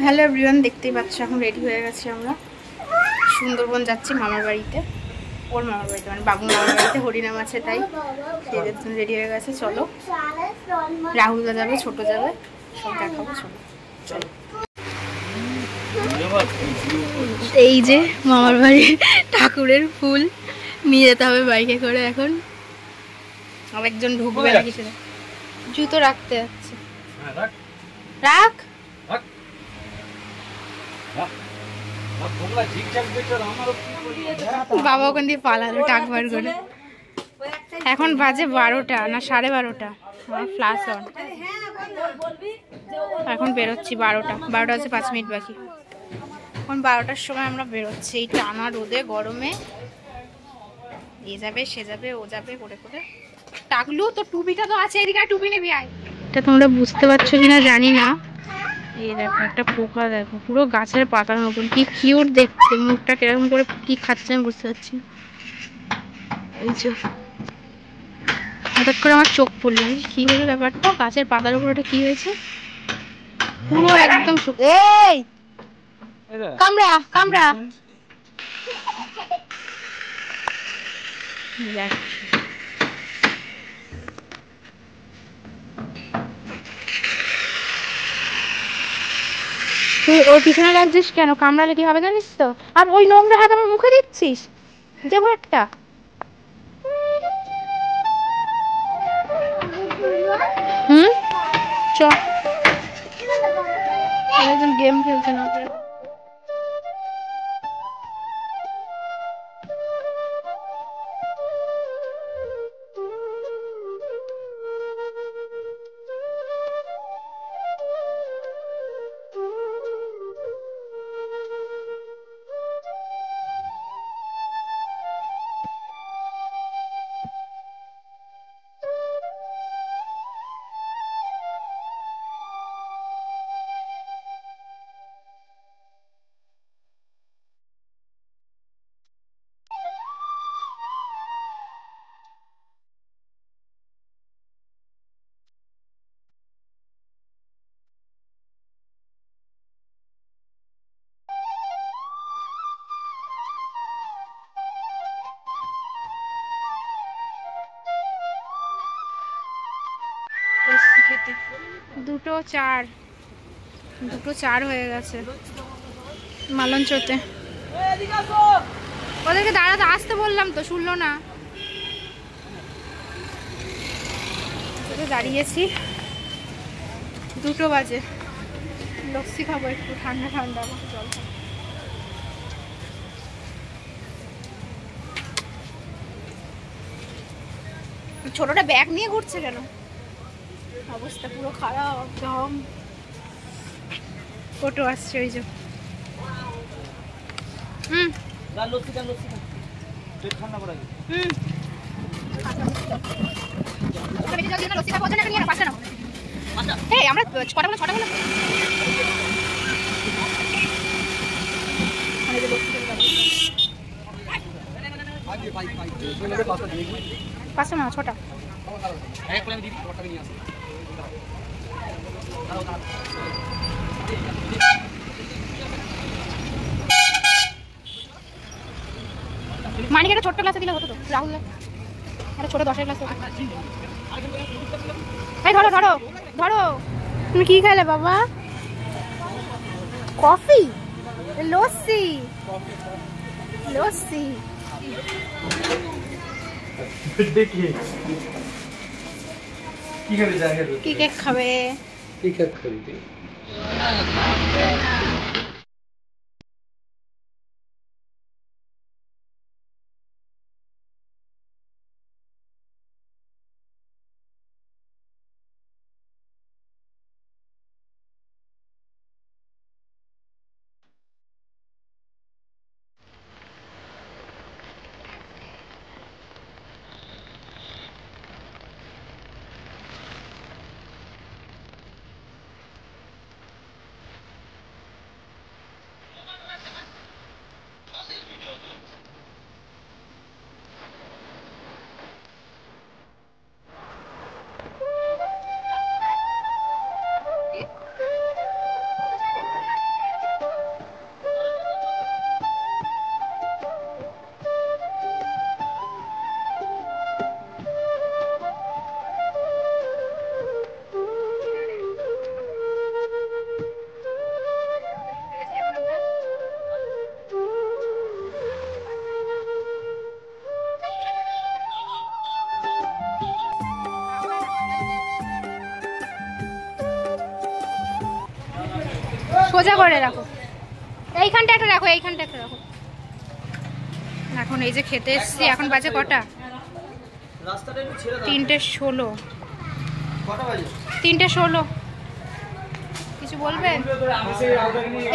Hello everyone, দেখতেই পাচ্ছ এখন রেডি হয়ে গেছি আমরা। সুন্দরবন যাচ্ছি মামার বাড়িতে, ওর মামার বাড়িতে মানে বাবুর মামার বাড়িতে হরিনাম আছে, তাই সেই জন্য রেডি হয়ে গেছে। চলো, রাহুলদা যাবে, ছোট যাবে, সব দেখাবো। চলো চলো। এই যে মামার বাড়ির ঠাকুরের ফুল নিয়ে যেতে হবে বাইকে করে। এখন আরেকজন ঢুকবে না, কিছু জুতো রাখতে যাচ্ছে। রাখ। বাবা ওখান দিয়ে পালালো টাক বার করে। এখন বাজে 12টা না 12:30। Flash on. এখন বেরোচ্ছি 12টা আছে 5 মিনিট বাকি। এখন 12টার সময় আমরা বেরোচ্ছি এই টানা রোদে গরমে। এ যাবে সে যাবে ও যাবে করে করে। টাকলু তো টুপিটা তো আছে, এদিকে টুপি নেবি আয়। এটা তোমরা বুঝতে পারছো কিনা জানি না। এই দেখো একটা পোকা, দেখো পুরো গাছের পাতার মতন, কি কিউট দেখতে। মুখটা কিরকম করে কি খাচ্ছে আমি বুঝতে পারছি না। এই যে হঠাৎ করে আমার চোখ পড়লো, কি হলো ব্যাপারটা, গাছের পাতার উপর ওটা কি হয়েছে, পুরো একদম এই কামড়া কামড়া। তুই ওর পিছনে লাগছিস কেন? কামড়ালে কি হবে জানিস তো। আর ওই নোংরা হাত আমার মুখে দিচ্ছিস, যে ভাতটা। চ গেম খেলছে না। দুটো চার হয়ে গেছে মালঞ্চতে। ওদেরকে দাঁড়াতে আসতে বললাম তো, শুনলো না। দাঁড়িয়েছি, 2 বাজে। লস্যি খাবো একটু, ঠান্ডা ঠান্ডা জল। ছোটটা ব্যাগ নিয়ে ঘুরছে কেন? অবস্থা পুরো খারাপ একদম। টোটো আসছে ওই যে। আমরা ছটা পাঁচটা না ছটা। মানিক একটা ছোট্ট ক্লাসে দিলে হতো তো, রাহুল একটা ছোট 10-এর ক্লাসে। এই ধরো ধরো ধরো। তুমি কি খাইলে বাবা? কফি? লস্যি লস্যি। কি কেক খাবে? কি কেক খাবি? সোজা করে রাখো, এইখানটা একটা রাখো, এইখানটা একটা রাখো। এখন এই যে খেতে এসছি, এখন বাজে কটা? 3:16। 3:16। কিছু বলবেন?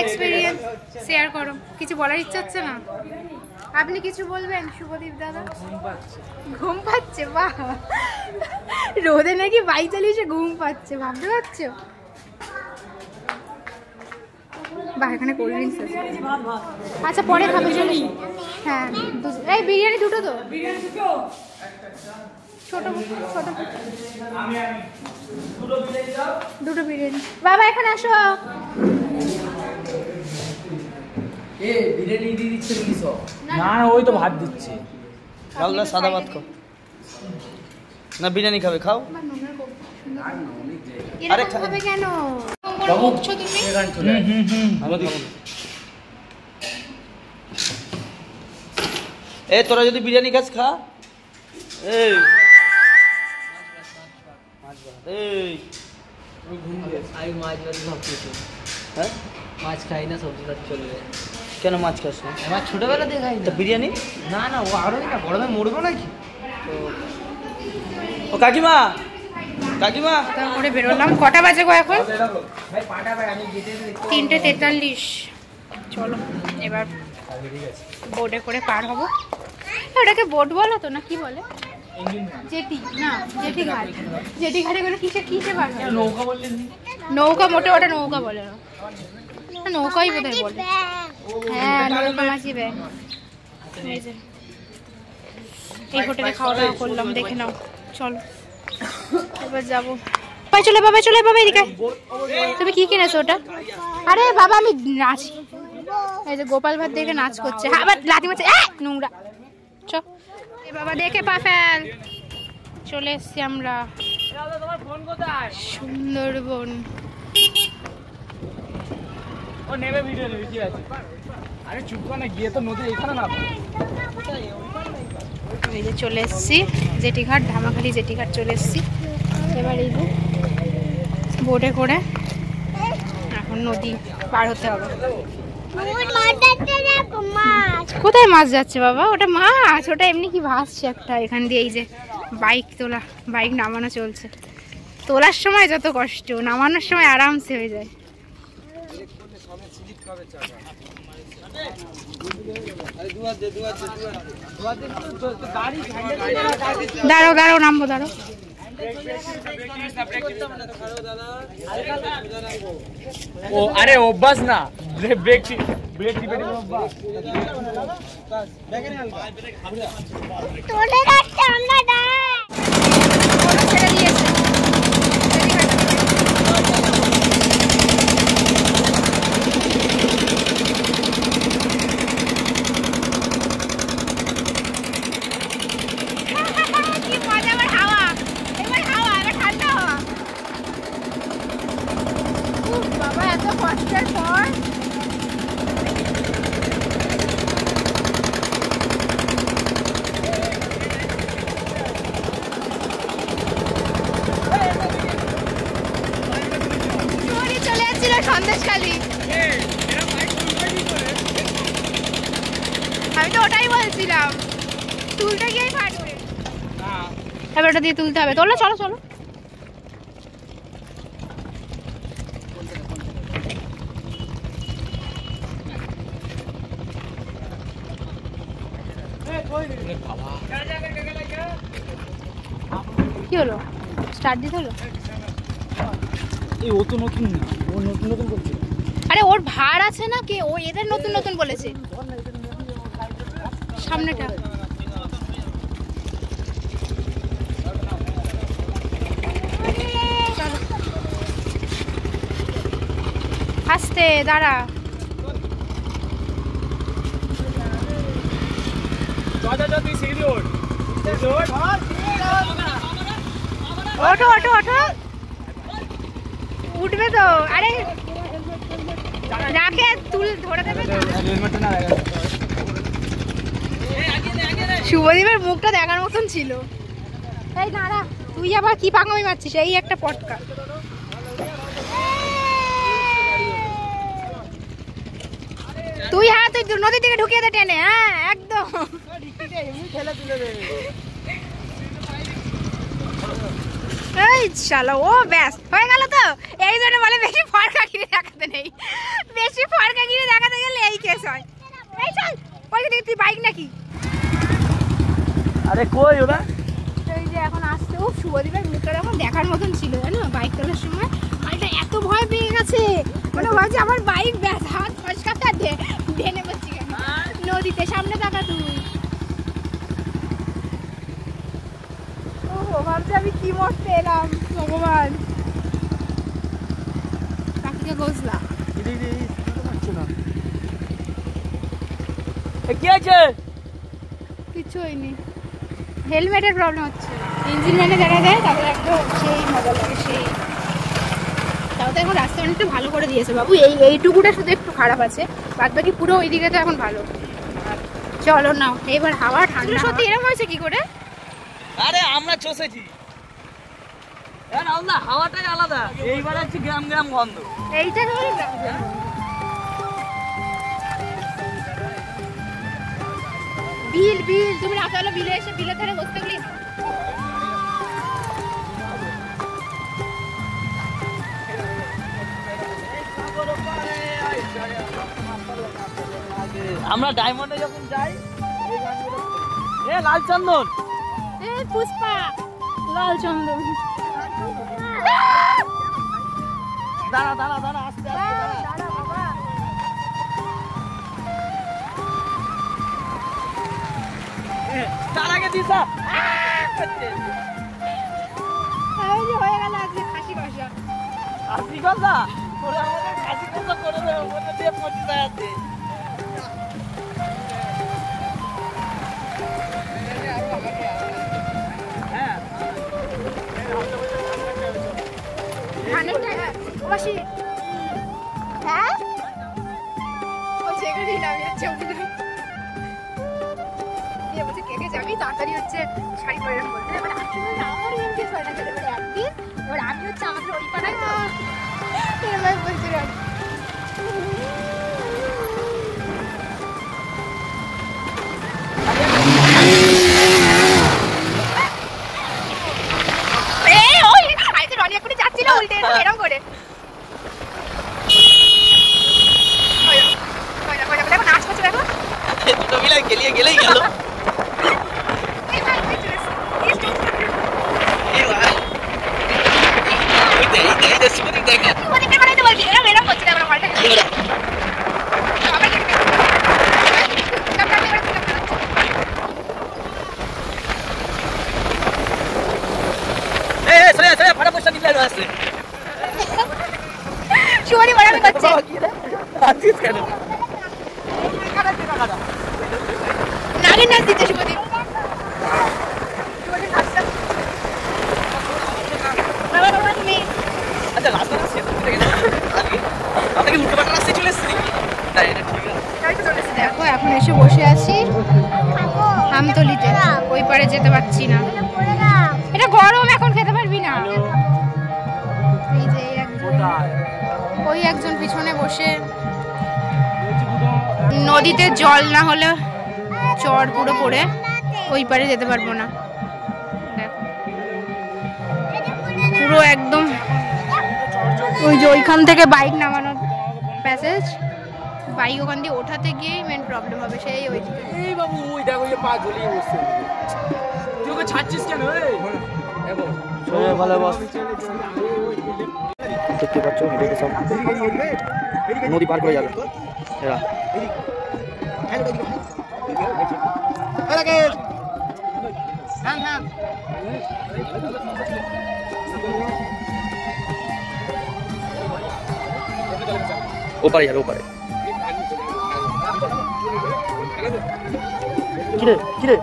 এক্সপিরিয়েন্স শেয়ার করো। কিছু বলার ইচ্ছা হচ্ছে না? আপনি কিছু বলবেন শুভদীপ দাদা? ঘুম পাচ্ছে? বাহ, রোদে নাকি বাইক চালিয়ে ঘুম পাচ্ছে, ভাবতে পারছো? বাহ, এখানে কোল্ড ড্রিঙ্কস আছে। আচ্ছা পরে খাবে, চলে। হ্যাঁ, এই বিরিয়ানি দুটো তো, ছোট ছোট দুটো বিরিয়ানি। বাবা এখানে আসো। বিরিয়ানি দিয়ে দিচ্ছে না, ওই তো ভাত দিচ্ছে। কালদা সাদা ভাত খাও না, বিরিয়ানি খাবে? খাও। আরে খাবে কেন? বকছো তুমি? এই তোরা যদি বিরিয়ানি খাস খা। এই আমি মাছ ভাত ভাবতেছি। হ্যাঁ, মাছ খাই না, সবজি ভাত চলবে। কেন মাছ খাস না? আমার ছোটবেলা দিয়ে খাই। তা বিরিয়ানি? না না, ও আরোই না, গরমে মরবো নাকি? ও কাকিমা, কাকিমা করে বেরোলাম। কটা বাজে গো এখন? ভাই পাটা ভাই, আমি যেতে 3:43। চলো এবার বোটে করে পার হবো। ওটাকে বোট বলো তো, না কি বলে? জেটি? না, জেটি ঘাট। জেটি ঘাটে গেলে কিসে কিসে পার হবে? নৌকা বললেন? নৌকা মোটে, ওটা নৌকা বলে না, নৌকাই বোধহয় বলে। হ্যাঁ, নৌকা মাঝি ব্যাগ। এই হোটেলে খাওয়া দাওয়া করলাম, দেখে নাও। চলো এবার যাবো। বাবা চলে, বাবা চলে, বাবা এদিকে। তুমি কি কিনেছো ওটা? আরে বাবা আমি নাচি। এই যে গোপাল ভাত দেখে নাচ করছে। হ্যাঁ, আবার লাথি মারছে, নোংরা। চ বাবা দেখে পা ফেল। চলে এসছি আমরা সুন্দরবন। ও নেবে ভিডিও নেবে, কি আছে? আরে চুপ কর না, গিয়ে তো নদী এখানে না। এই যে চলে এসছি জেটিঘাট, ধামাখালি জেটিঘাট চলে এসছি। এবার এই যে বোটে করে এখন নদী পার হতে হবে। কোথায় মাছ যাচ্ছে বাবা? ওটা মাছ, ওটা এমনি কি ভাসছে একটা এখান দিয়ে। এই যে বাইক তোলা, বাইক নামানো চলছে। তোলার সময় যত কষ্ট, নামানোর সময় আরামসে হয়ে যায়। দাঁড়াও দাঁড়াও, নামবো, দাঁড়াও। ও আরে অভ্যাস না, ব্রেক ব্রেক টিপে টিপে অভ্যাস। তোলে যাচ্ছে আমরা দা ওরা ছেড়ে দিয়েছে। কি মজা, এবার হাওয়া, এবার হাওয়া, এবার ঠান্ডা হাওয়া। বাবা এত কষ্টের পর চলে যাচ্ছিল সন্দেশখালি। আমি তো ওটাই বলছিলাম, তুলতে গিয়ে ফাটবে। এবার ওটা দিয়ে তুলতে হবে। তোলো, চলো চলো। কি হলো? স্টার্ট দিতে হলো? এই ও তো নতুন না, ও নতুন নতুন করছে। আরে ওর ভার আছে না, কে ও এদের নতুন নতুন বলেছে। সামনেটা আস্তে দাঁড়া। ওঠো ওঠো ওঠো, উঠবে তো। আরে রাখে, তুল ধরে দেবে। শুভদীপের মুখটা দেখার মতন ছিল। এই দাঁড়া, তুই আবার কি পাকামি মারছিস? এই একটা পটকা। নদীর দিকে ঢুকিয়ে দে টেনে। হ্যাঁ একদম এই শালা ও ব্যাস হয়ে গেল তো। এই জন্য বলে বেশি ফরকা কিনে দেখাতে নেই, বেশি ফরকা কিনে দেখাতে গেলে এই কেস হয়। এই চল ওই দিকে, তুই বাইক নাকি? আরে কই ওরা? এই যে এখন আসছে। ও শুভদীপের মুখটা এখন দেখার মতন ছিল জানো, বাইক তোলার সময় মালটা এত ভয় পেয়ে গেছে, মানে ভাবছি আমার বাইক ব্যাস হাত ফসকাতে ঢেনে বসছি কেন নদীতে। সামনে থাকা তুই। ও ভাবছি আমি কি মরতে এলাম ভগবান। কাকিকে গোসলা কি আছে? কিছু হয়নি, হেলমেটের প্রবলেম হচ্ছে। ইঞ্জিন ম্যানে দেখা যায় তারপরে একদম সেই মজা লাগে সেই। তাও তো এখন রাস্তা অনেকটা ভালো করে দিয়েছে বাবু, এইটুকুটা শুধু একটু খারাপ আছে, বাদ বাকি পুরো ওই দিকে তো এখন ভালো। চলো না এবার হাওয়া ঠান্ডা। সত্যি এরকম হয়েছে কি করে? আরে আমরা চষেছি, হাওয়াটাই আলাদা। এইবার হচ্ছে গ্রাম গ্রাম গন্ধ। এইটা বিল বিল, তুমি রাতালে বিলে এসে বিলের ধারে বসতে গেলি। আমরা ডায়মন্ডে যখন যাই এ লাল চন্দন, এ পুষ্পা লাল চন্দন। দাঁড়া দাঁড়া দাঁড়া, আস্তে আস্তে দাঁড়া বাবা। তার আগে দিশা হয়ে গেল আজকে খাসি কষা। আসি কথা তোরা আমাদের খাসি কথা করে দেবে, মনে দিয়ে 25 আছে। হ্যাঁ ও সেখানেই নামিয়ে যাচ্ছে। বলছে কে কে যাবি তাড়াতাড়ি হচ্ছে শাড়ি পরে বলতে। এবার আমার এমনি হয় না, এবার একদিন এবার আমি হচ্ছে আমাদের ওই পাড়ায় তো এবার বলছি যাচ্ছিল উল্টে এরকম করে। দেখো নাচ করছে, দেখো দুটো মিলে গেলেই গেল। শুভনি বড় করছে কেন নাগিন নাচ দিচ্ছে শুভদীপ। আচ্ছা রাস্তা শেষ করতে গেলে আপনাকে উল্টো পাল্টা রাস্তায় চলে এসেছি। তাই এটা ঠিক আছে। দেখো এখন এসে বসে আছি আমতলিতে, ওই পারে যেতে পারছি না, এটা গরম এখন খেতে পারবি না। এই যে ওই একজন পিছনে বসে, নদীতে জল না হলে চড় পুরো পড়ে ওই পারে যেতে পারবো না। পুরো একদম ওই যে ওইখান থেকে বাইক নামানোর প্যাসেজ, বাইক ওখান দিয়ে ওঠাতে গিয়েই মেন প্রবলেম হবে। সেই ওই দিকে এই বাবু ওই দেখো এই পা ঝুলিয়ে বসছে, তুই ওকে ছাড়ছিস কেন? দেখো ভালো বস, দেখতে পাচ্ছ এদিকে সব নদী পার করে যাবে এরা। ওপারে যাবে ওপারে। কিরে কিরে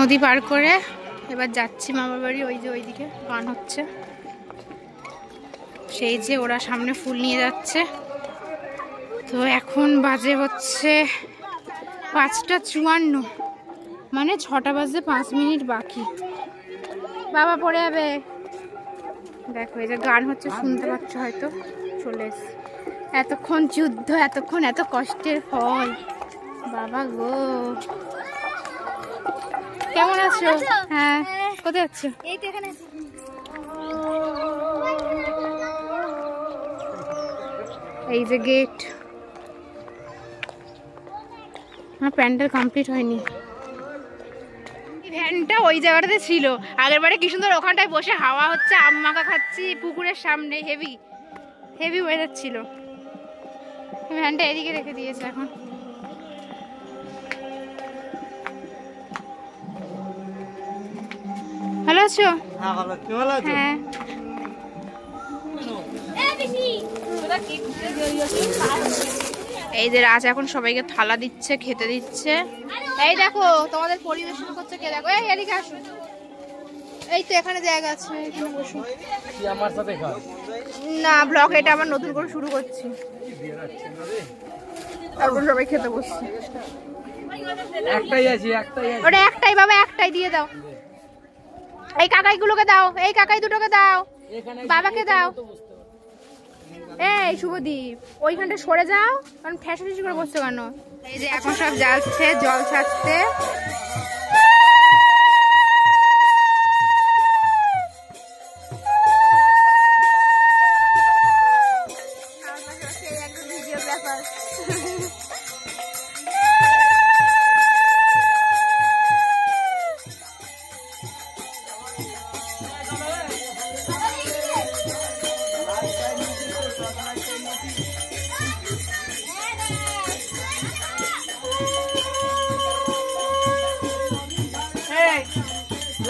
নদী পার করে এবার যাচ্ছি মামার বাড়ি। ওই যে ওইদিকে গান হচ্ছে, সেই যে ওরা সামনে ফুল নিয়ে যাচ্ছে। তো এখন বাজে হচ্ছে 5:54, মানে 6টা বাজে 5 মিনিট বাকি। বাবা পড়ে যাবে। দেখো এই যে গান হচ্ছে, শুনতে পাচ্ছ হয়তো। চলে এসে এতক্ষণ যুদ্ধ, এতক্ষণ এত কষ্টের ফল। বাবা গো, কেমন আছো? হ্যাঁ, কোথায় আছো? এই তো এখানে আছি। এই যে গেট। আমার প্যান্ডেল কমপ্লিট হয়নি। ভ্যানটা ওই জায়গাটাতে ছিল আগের বারে, কি সুন্দর ওখানটায় বসে হাওয়া হচ্ছে, আম মাখা খাচ্ছি পুকুরের সামনে। হেভি হেভি ওয়েদার ছিল। ভ্যানটা এদিকে রেখে দিয়েছে এখন। ভালো আছো? হ্যাঁ। এই যে রাজ এখন সবাইকে থালা দিচ্ছে, খেতে দিচ্ছে। এই দেখো তোমাদের পরিবেশন করছে কে, দেখো। এই এদিকে আসো, এই তো এখানে জায়গা আছে, এখানে বসো। আমার সাথে খা না, ব্লগ এটা আবার নতুন করে শুরু করছি। তারপর সবাই খেতে বসছে। একটাই আছে, একটাই আছে। ওটা একটাই বাবা, একটাই দিয়ে দাও। এই কাকাইগুলোকে দাও, এই কাকাই দুটোকে দাও, বাবাকে দাও। এই শুভদীপ, ওইখানটা সরে যাও, কারণ ফ্যাশন করে বসছো কেন? এই যে এখন সব যাচ্ছে জল ছাড়তে।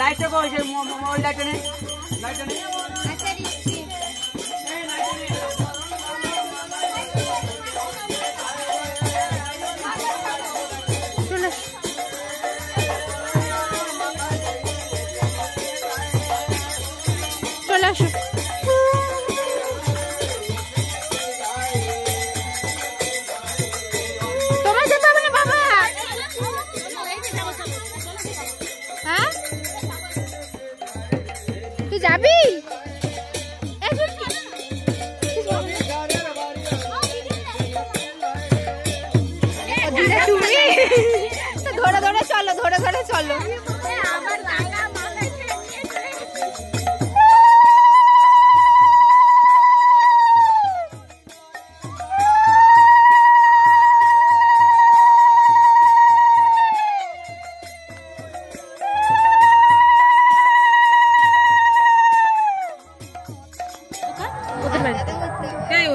লাইটটা কইছে, মোবাইল লাইটটা নেই, লাইটটা নেই। চলে আসো। তোমার যেতে হবে না বাবা। হ্যাঁ, তুই যাবি? তুমি ধরে ধরে চলো, ধরে ধরে চলো।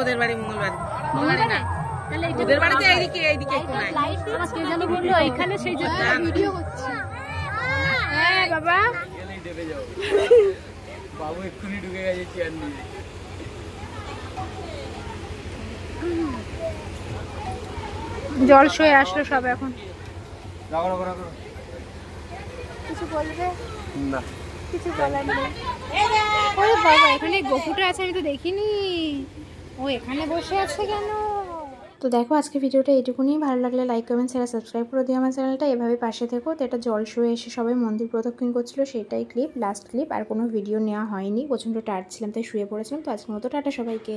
ওদের বাড়ি মঙ্গলবাড়ি না, ওদের বাড়িতে এইদিকে এইদিকে কে জানি বললো এখানে, সেই জন্য ভিডিও করছি। হ্যাঁ বাবা, বাবু এক্ষুনি ঢুকে গেছে চেয়ার নিয়ে। জল শুয়ে আসলো সব এখন। কিছু বলবে না, কিছু বলার নেই। ওরে বাবা, এখানে গোপুটা আছে, আমি তো দেখিনি। ও এখানে বসে আছে কেন? তো দেখো আজকে ভিডিওটা এইটুকুনি। ভালো লাগলে লাইক কমেন্ট শেয়ার সাবস্ক্রাইব করে দিও আমার চ্যানেলটা। এভাবে পাশে থেকো। তো এটা জল শুয়ে এসে সবাই মন্দির প্রদক্ষিণ করছিল, সেটাই ক্লিপ, লাস্ট ক্লিপ। আর কোনো ভিডিও নেওয়া হয়নি, প্রচণ্ড টায়ার্ড ছিলাম তাই শুয়ে পড়েছিলাম। তো আজকের মতো টাটা সবাইকে।